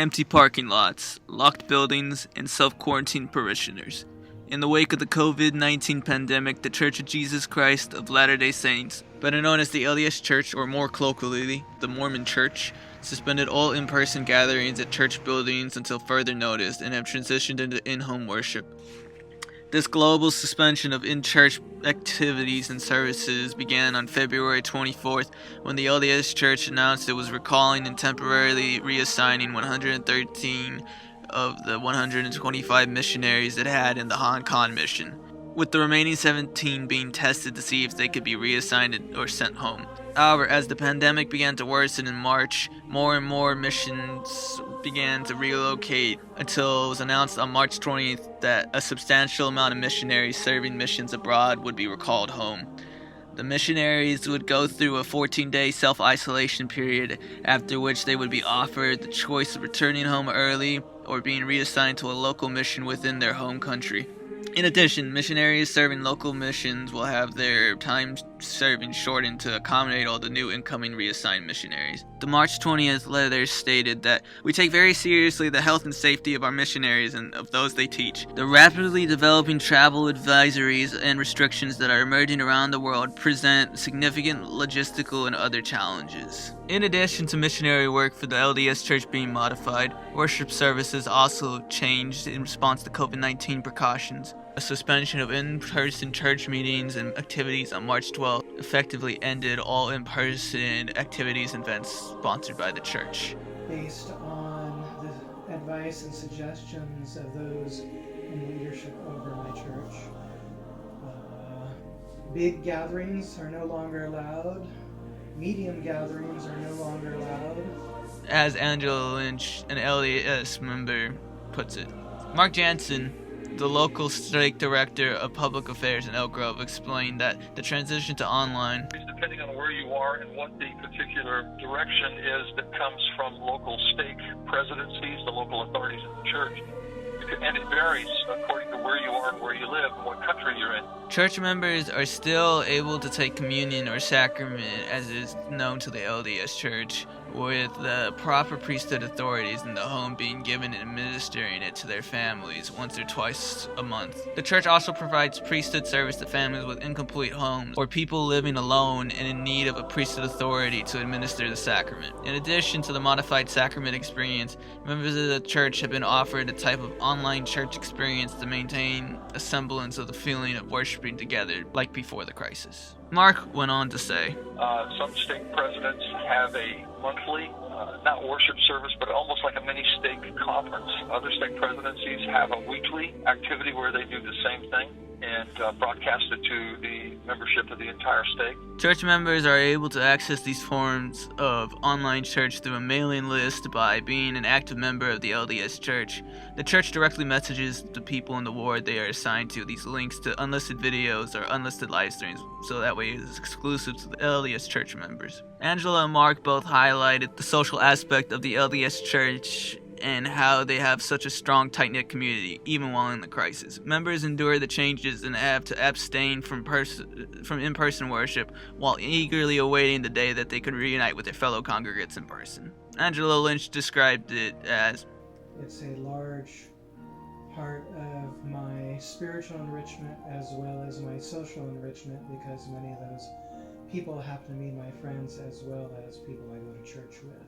empty parking lots, locked buildings, and self-quarantined parishioners. In the wake of the COVID-19 pandemic, the Church of Jesus Christ of Latter-day Saints, better known as the LDS Church, or more colloquially, the Mormon Church, suspended all in-person gatherings at church buildings until further notice and have transitioned into in-home worship. This global suspension of in-church activities and services began on February 24th when the LDS Church announced it was recalling and temporarily reassigning 113 of the 125 missionaries it had in the Hong Kong mission, with the remaining 17 being tested to see if they could be reassigned or sent home. However, as the pandemic began to worsen in March, more and more missions began to relocate until it was announced on March 20th that a substantial amount of missionaries serving missions abroad would be recalled home. The missionaries would go through a 14-day self-isolation period, after which they would be offered the choice of returning home early or being reassigned to a local mission within their home country. In addition, missionaries serving local missions will have their time serving shortened to accommodate all the new incoming reassigned missionaries. The March 20th letter stated that we take very seriously the health and safety of our missionaries and of those they teach. The rapidly developing travel advisories and restrictions that are emerging around the world present significant logistical and other challenges. In addition to missionary work for the LDS Church being modified, worship services also changed in response to COVID-19 precautions. A suspension of in-person church meetings and activities on March 12th effectively ended all in-person activities and events sponsored by the church. Based on the advice and suggestions of those in leadership over my church, big gatherings are no longer allowed. Medium gatherings are no longer allowed. As Angela Lynch, an LDS member, puts it. Mark Jansen, the local stake director of public affairs in Elk Grove, explained that the transition to online, depending on where you are and what the particular direction is that comes from local stake presidencies, the local authorities in the church, and it varies according to where you are and where you live and what country you're in. Church members are still able to take communion or sacrament, as is known to the LDS Church, with the proper priesthood authorities in the home being given and administering it to their families once or twice a month. The church also provides priesthood service to families with incomplete homes or people living alone and in need of a priesthood authority to administer the sacrament. In addition to the modified sacrament experience, members of the church have been offered a type of online church experience to maintain a semblance of the feeling of worshiping together like before the crisis. Mark went on to say, some stake presidents have a monthly, not worship service, but almost like a mini stake conference. Other stake presidencies have a weekly activity where they do the same thing and broadcast it to the membership of the entire stake. Church members are able to access these forms of online church through a mailing list by being an active member of the LDS Church. The church directly messages the people in the ward they are assigned to these links to unlisted videos or unlisted live streams, so that way it is exclusive to the LDS Church members. Angela and Mark both highlighted the social aspect of the LDS Church and how they have such a strong, tight-knit community, even while in the crisis. Members endure the changes and have to abstain from in-person worship while eagerly awaiting the day that they could reunite with their fellow congregates in person. Angela Lynch described it as, it's a large part of my spiritual enrichment as well as my social enrichment, because many of those people happen to be my friends as well as people I go to church with.